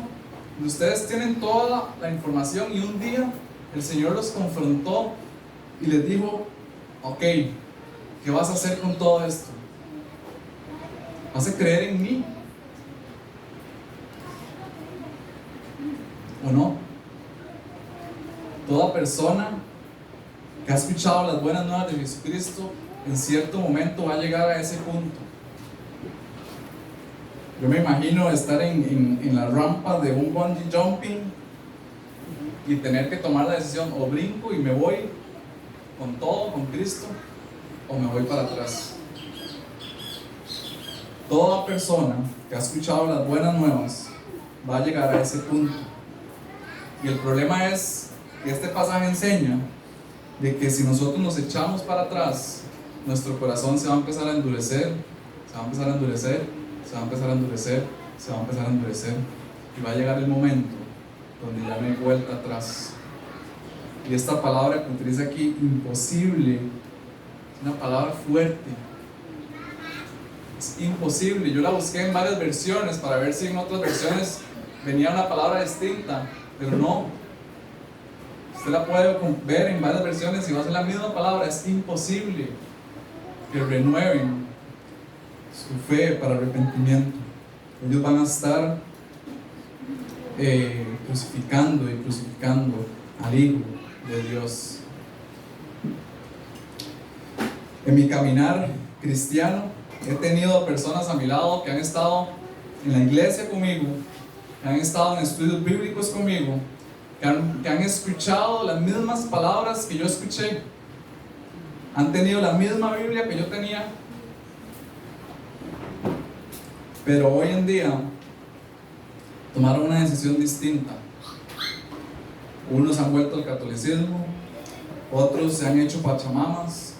donde ustedes tienen toda la información y un día el Señor los confrontó y les dijo: ok, ¿qué vas a hacer con todo esto? ¿Vas a creer en mí o no? Toda persona que ha escuchado las buenas nuevas de Jesucristo en cierto momento va a llegar a ese punto. Yo me imagino estar en la rampa de un bungee jumping y tener que tomar la decisión: o brinco y me voy con todo, con Cristo, o me voy para atrás. Toda persona que ha escuchado las buenas nuevas va a llegar a ese punto. Y el problema es que este pasaje enseña de que si nosotros nos echamos para atrás, nuestro corazón se va a empezar a endurecer, se va a empezar a endurecer, se va a empezar a endurecer, se va a empezar a endurecer, y va a llegar el momento donde ya no hay vuelta atrás. Y esta palabra que utiliza aquí, imposible, es una palabra fuerte. Es imposible. Yo la busqué en varias versiones para ver si en otras versiones venía una palabra distinta, pero no. Usted la puede ver en varias versiones y va a ser la misma palabra. Es imposible que renueven su fe para arrepentimiento. Ellos van a estar crucificando y crucificando al Hijo de Dios. En mi caminar cristiano he tenido personas a mi lado que han estado en la iglesia conmigo, que han estado en estudios bíblicos conmigo, que han escuchado las mismas palabras que yo escuché, han tenido la misma Biblia que yo tenía, pero hoy en día tomaron una decisión distinta. Unos han vuelto al catolicismo, otros se han hecho pachamamas,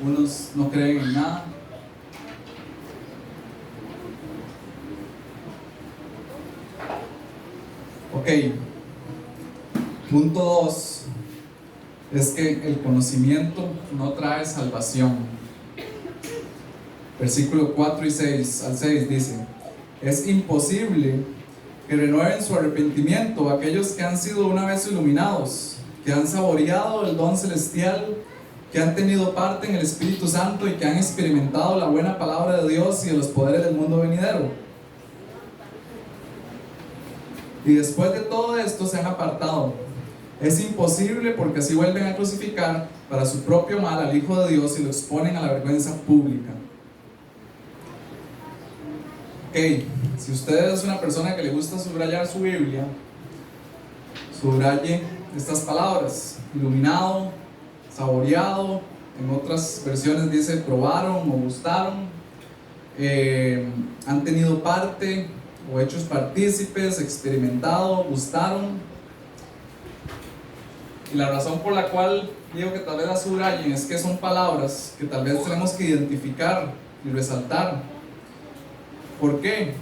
unos no creen en nada. Ok, punto 2 es que el conocimiento no trae salvación. Versículo 4 y 6 al 6 dice: es imposible que renueven su arrepentimiento aquellos que han sido una vez iluminados, que han saboreado el don celestial, que han tenido parte en el Espíritu Santo y que han experimentado la buena palabra de Dios y de los poderes del mundo venidero. Y después de todo esto se han apartado. Es imposible, porque así vuelven a crucificar para su propio mal al Hijo de Dios y lo exponen a la vergüenza pública. Ok, si usted es una persona que le gusta subrayar su Biblia, subraye estas palabras: iluminado, saboreado. En otras versiones dice probaron o gustaron, han tenido parte o hechos partícipes, experimentado, gustaron. Y la razón por la cual digo que tal vez las subrayen es que son palabras que tal vez tenemos que identificar y resaltar. ¿Por qué?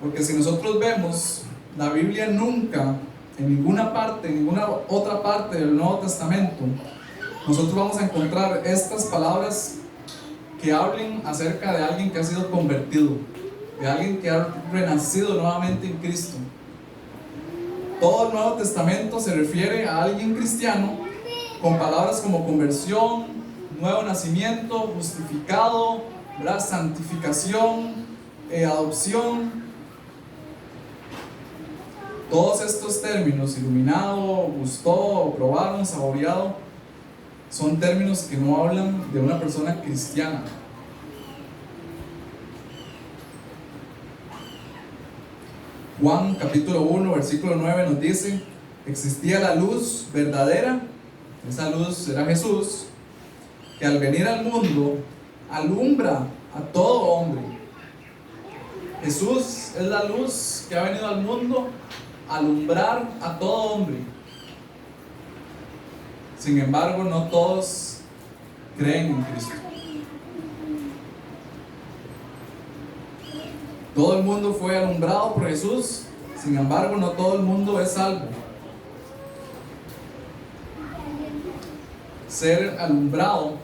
Porque si nosotros vemos la Biblia, nunca en ninguna parte, en ninguna otra parte del Nuevo Testamento, nosotros vamos a encontrar estas palabras que hablen acerca de alguien que ha sido convertido, de alguien que ha renacido nuevamente en Cristo. Todo el Nuevo Testamento se refiere a alguien cristiano con palabras como conversión, nuevo nacimiento, justificado, ¿verdad?, santificación, adopción. Todos estos términos, iluminado, gustó, probaron, saboreado, son términos que no hablan de una persona cristiana. Juan capítulo 1 versículo 9 nos dice: existía la luz verdadera, esa luz era Jesús, que al venir al mundo alumbra a todo hombre. Jesús es la luz que ha venido al mundo a alumbrar a todo hombre. Sin embargo, no todos creen en Cristo. Todo el mundo fue alumbrado por Jesús, sin embargo, no todo el mundo es salvo. Ser alumbrado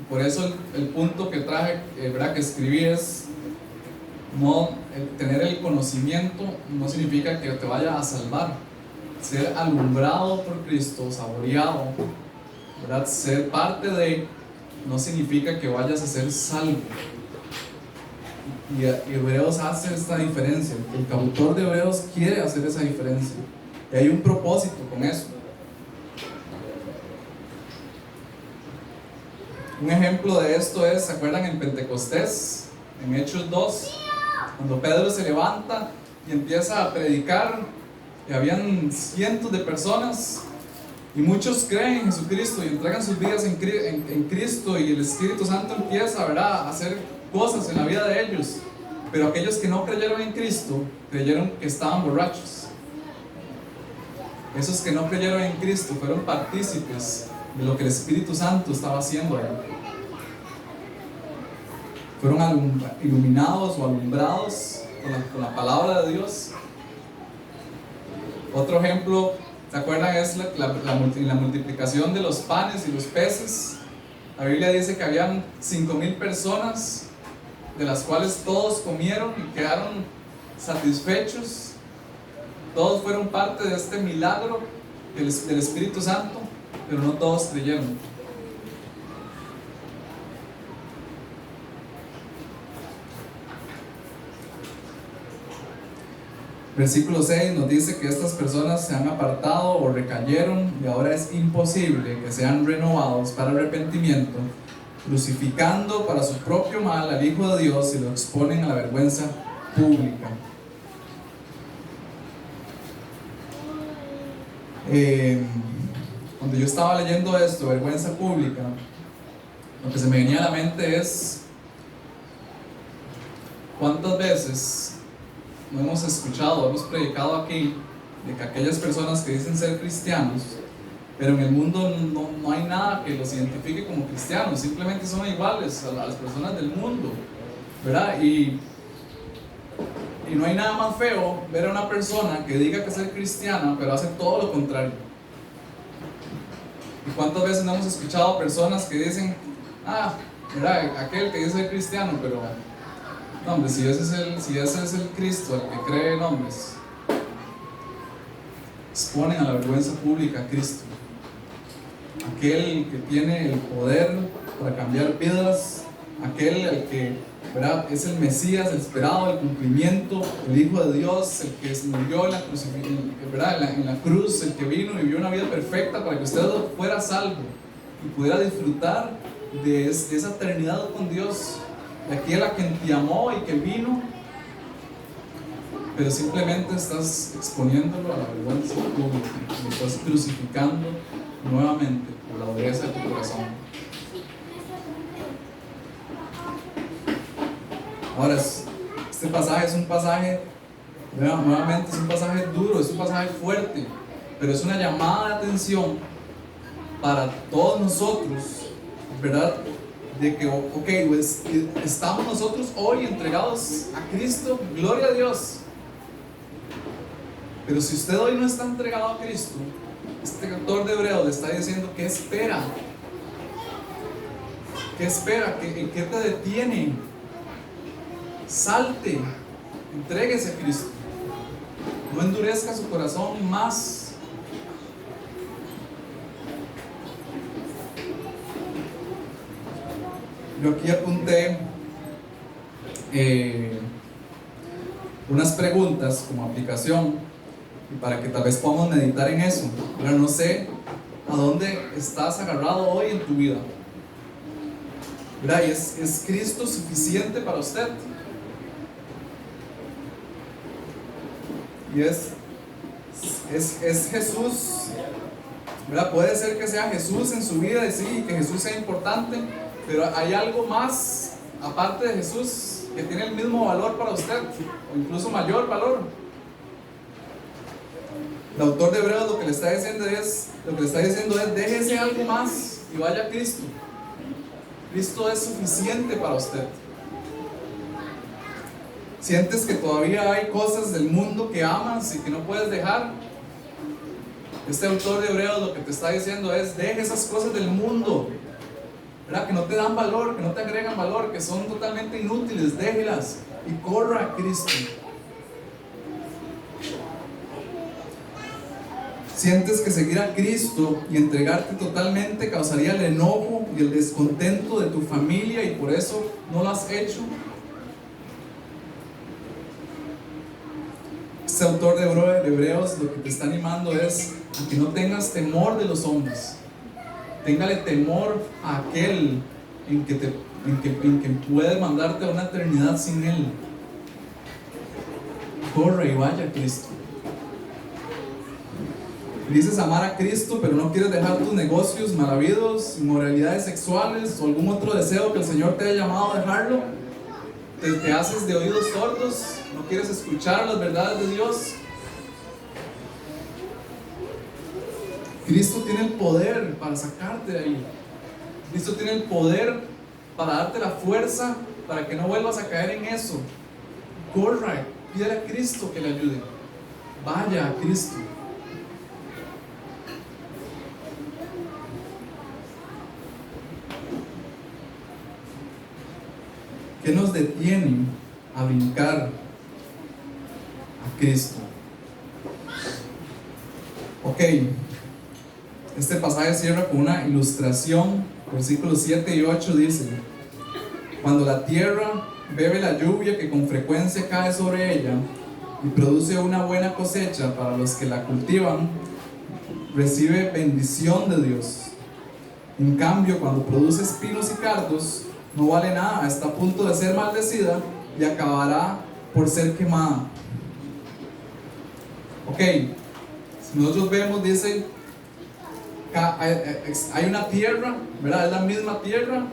Por eso el punto que traje, ¿verdad? Que escribí es, no, tener el conocimiento no significa que te vaya a salvar. Ser alumbrado por Cristo, saboreado, ¿verdad? Ser parte de, no significa que vayas a ser salvo. Y Hebreos hace esta diferencia. El autor de Hebreos quiere hacer esa diferencia. Y hay un propósito con eso. Un ejemplo de esto es, ¿se acuerdan en Pentecostés? En Hechos 2, cuando Pedro se levanta y empieza a predicar, y habían cientos de personas, y muchos creen en Jesucristo y entregan sus vidas en Cristo, y el Espíritu Santo empieza, ¿verdad?, a hacer cosas en la vida de ellos. Pero aquellos que no creyeron en Cristo, creyeron que estaban borrachos. Esos que no creyeron en Cristo fueron partícipes de lo que el Espíritu Santo estaba haciendo ahí. Fueron iluminados o alumbrados con la palabra de Dios. Otro ejemplo, ¿se acuerdan? Es la multiplicación de los panes y los peces. La Biblia dice que habían 5,000 personas, de las cuales todos comieron y quedaron satisfechos. Todos fueron parte de este milagro del Espíritu Santo, pero no todos creyeron. Versículo 6 nos dice que estas personas se han apartado o recayeron, y ahora es imposible que sean renovados para arrepentimiento, crucificando para su propio mal al Hijo de Dios y lo exponen a la vergüenza pública. Cuando yo estaba leyendo esto, vergüenza pública, lo que se me venía a la mente es cuántas veces no hemos escuchado, hemos predicado aquí de que aquellas personas que dicen ser cristianos, pero en el mundo no hay nada que los identifique como cristianos, simplemente son iguales a las personas del mundo, ¿verdad? Y no hay nada más feo ver a una persona que diga que es cristiana, pero hace todo lo contrario. ¿Y cuántas veces no hemos escuchado personas que dicen, ¿verdad? Aquel que dice ser cristiano, pero no, hombre, si ese es el Cristo, el que cree en hombres, exponen a la vergüenza pública a Cristo, aquel que tiene el poder para cambiar vidas, aquel el que, ¿verdad?, es el Mesías, el esperado, el cumplimiento, el Hijo de Dios, el que se murió en la cruz, el que vino y vivió una vida perfecta para que usted fuera salvo y pudiera disfrutar de esa eternidad con Dios. De aquel a quien te amó y que vino, pero simplemente estás exponiéndolo a la vergüenza pública, lo estás crucificando nuevamente por la dureza de tu corazón. Ahora, este pasaje es un pasaje, nuevamente es un pasaje duro, es un pasaje fuerte, pero es una llamada de atención para todos nosotros, ¿verdad? De que, ok, pues, estamos nosotros hoy entregados a Cristo, gloria a Dios. Pero si usted hoy no está entregado a Cristo, este autor de Hebreos le está diciendo, ¿qué espera? ¿Qué espera? ¿En qué te detiene? Salte, entréguese a Cristo. No endurezca su corazón más. Yo aquí apunté unas preguntas como aplicación y para que tal vez podamos meditar en eso. Pero no sé a dónde estás agarrado hoy en tu vida. ¿Verdad? ¿Y es Cristo suficiente para usted? Y es Jesús, ¿verdad? Puede ser que sea Jesús en su vida y sí, que Jesús sea importante, pero hay algo más aparte de Jesús que tiene el mismo valor para usted o incluso mayor valor. El autor de Hebreos lo que le está diciendo es déjese algo más y vaya a Cristo. Cristo es suficiente para usted. ¿Sientes que todavía hay cosas del mundo que amas y que no puedes dejar? Este autor de Hebreos lo que te está diciendo es deje esas cosas del mundo. ¿verdad? Que no te dan valor, que no te agregan valor, que son totalmente inútiles, déjelas y corra a Cristo. Sientes que seguir a Cristo y entregarte totalmente causaría el enojo y el descontento de tu familia y por eso no lo has hecho. Este autor de Hebreos lo que te está animando es a que no tengas temor de los hombres. Téngale temor a aquel en que puede mandarte a una eternidad sin Él. Corre y vaya a Cristo. Dices amar a Cristo, pero no quieres dejar tus negocios mal habidos, inmoralidades sexuales o algún otro deseo que el Señor te haya llamado a dejarlo. Te haces de oídos sordos, no quieres escuchar las verdades de Dios. Cristo tiene el poder para sacarte de ahí. Cristo tiene el poder para darte la fuerza para que no vuelvas a caer en eso. Corra, pídele a Cristo que le ayude. Vaya a Cristo. ¿Qué nos detiene a brincar a Cristo? Ok, este pasaje cierra con una ilustración. Versículos 7 y 8 dice: cuando la tierra bebe la lluvia que con frecuencia cae sobre ella y produce una buena cosecha para los que la cultivan, recibe bendición de Dios. En cambio, cuando produce espinos y cardos, no vale nada, está a punto de ser maldecida y acabará por ser quemada. Ok, si nosotros vemos, dice, hay una tierra, ¿verdad? Es la misma tierra,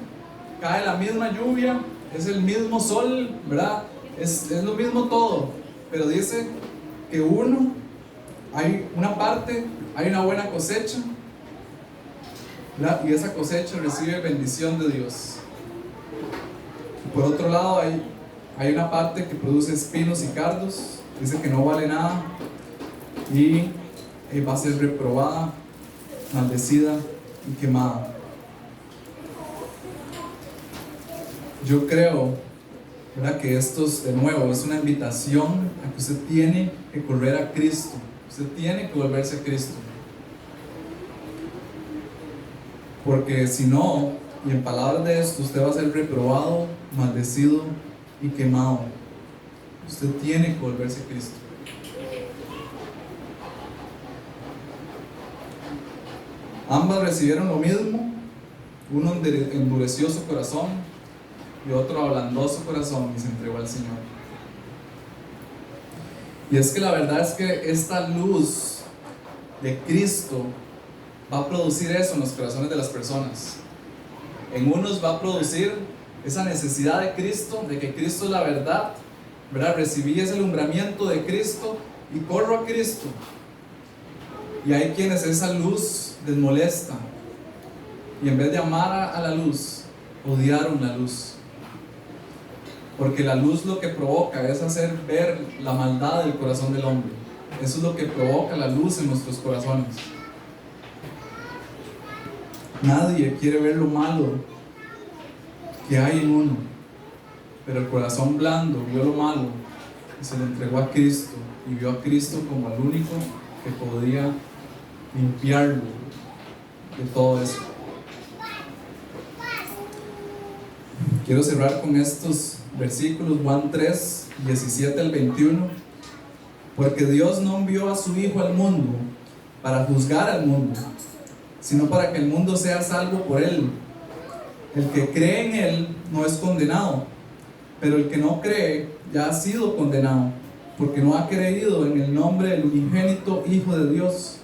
cae la misma lluvia, es el mismo sol, ¿verdad? Es lo mismo todo, pero dice que hay una parte, hay una buena cosecha, ¿verdad? Y esa cosecha recibe bendición de Dios. Por otro lado, hay una parte que produce espinos y cardos, dice que no vale nada y va a ser reprobada, maldecida y quemada. Yo creo, ¿verdad?, que esto de nuevo es una invitación a que usted tiene que correr a Cristo, usted tiene que volverse a Cristo, porque si no, y en palabras de esto, usted va a ser reprobado, maldecido y quemado. Usted tiene que volverse a Cristo. Ambas recibieron lo mismo. Uno endureció su corazón y otro ablandó su corazón y se entregó al Señor. Y es que la verdad es que esta luz de Cristo va a producir eso en los corazones de las personas. En unos va a producir esa necesidad de Cristo, de que Cristo es la verdad, ¿verdad? Recibí ese alumbramiento de Cristo y corro a Cristo. Y hay quienes esa luz les molesta y en vez de amar a la luz, odiaron la luz. Porque la luz lo que provoca es hacer ver la maldad del corazón del hombre. Eso es lo que provoca la luz en nuestros corazones. Nadie quiere ver lo malo que hay en uno, pero el corazón blando vio lo malo y se lo entregó a Cristo y vio a Cristo como el único que podía limpiarlo de todo eso. Quiero cerrar con estos versículos, Juan 3, 17 al 21. Porque Dios no envió a su Hijo al mundo para juzgar al mundo, sino para que el mundo sea salvo por Él. El que cree en Él no es condenado, pero el que no cree ya ha sido condenado, porque no ha creído en el nombre del unigénito Hijo de Dios.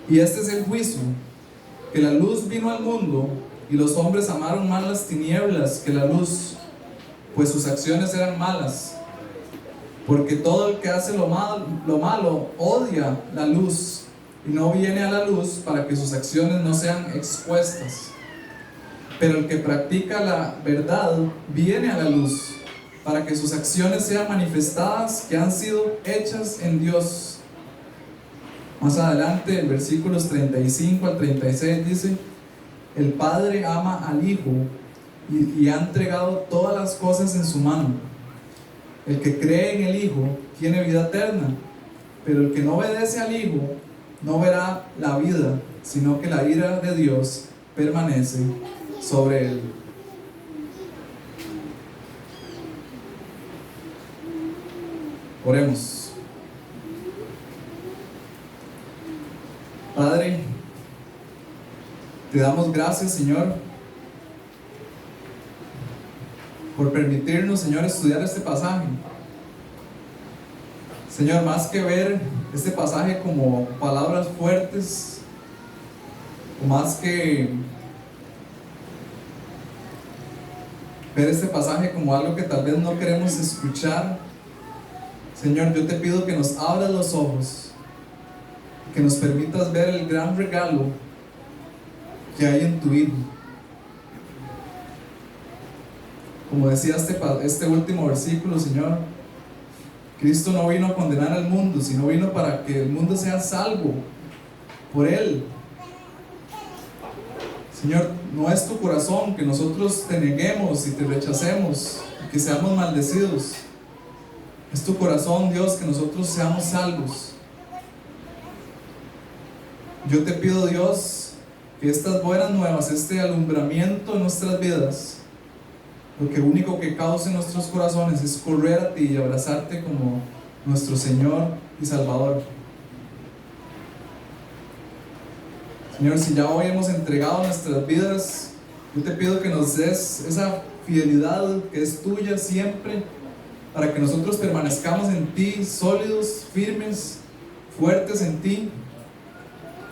Y este es el juicio, que la luz vino al mundo, y los hombres amaron más las tinieblas que la luz, pues sus acciones eran malas. Porque todo el que hace lo malo odia la luz, y no viene a la luz para que sus acciones no sean expuestas. Pero el que practica la verdad viene a la luz, para que sus acciones sean manifestadas que han sido hechas en Dios. Más adelante, en versículos 35 al 36 dice: El Padre ama al Hijo y ha entregado todas las cosas en su mano. El que cree en el Hijo tiene vida eterna, pero el que no obedece al Hijo no verá la vida, sino que la ira de Dios permanece sobre él. Oremos. Padre, te damos gracias, Señor, por permitirnos, Señor, estudiar este pasaje. Señor, más que ver este pasaje como palabras fuertes, o más que ver este pasaje como algo que tal vez no queremos escuchar, Señor, yo te pido que nos abras los ojos, que nos permitas ver el gran regalo que hay en tu Hijo. Como decía este último versículo, Señor, Cristo no vino a condenar al mundo, sino vino para que el mundo sea salvo por Él. Señor, no es tu corazón que nosotros te neguemos y te rechacemos y que seamos maldecidos. Es tu corazón, Dios, que nosotros seamos salvos. Yo te pido, Dios, que estas buenas nuevas, este alumbramiento en nuestras vidas, lo que único que cause en nuestros corazones es correr a ti y abrazarte como nuestro Señor y Salvador. Señor, si ya hoy hemos entregado nuestras vidas, yo te pido que nos des esa fidelidad que es tuya siempre, para que nosotros permanezcamos en ti, sólidos, firmes, fuertes en ti.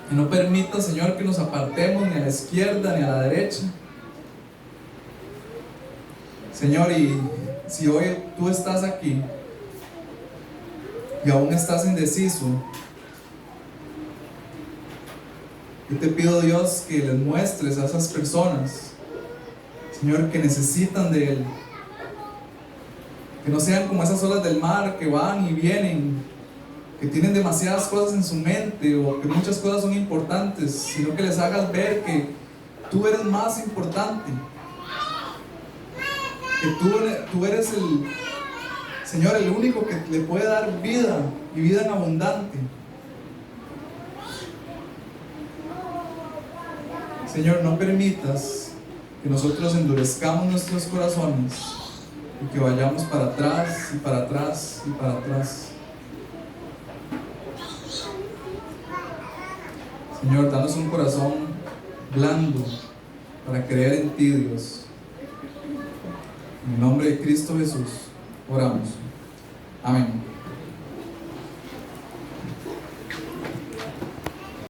Que no permita, Señor, que nos apartemos ni a la izquierda ni a la derecha. Señor, y si hoy tú estás aquí y aún estás indeciso, yo te pido, Dios, que les muestres a esas personas, Señor, que necesitan de Él. Que no sean como esas olas del mar que van y vienen, que tienen demasiadas cosas en su mente o que muchas cosas son importantes, sino que les hagas ver que tú eres más importante. Que tú eres el Señor, el único que le puede dar vida y vida en abundante. Señor, no permitas que nosotros endurezcamos nuestros corazones y que vayamos para atrás y para atrás y para atrás. Señor, danos un corazón blando para creer en ti, Dios. En el nombre de Cristo Jesús oramos. Amén.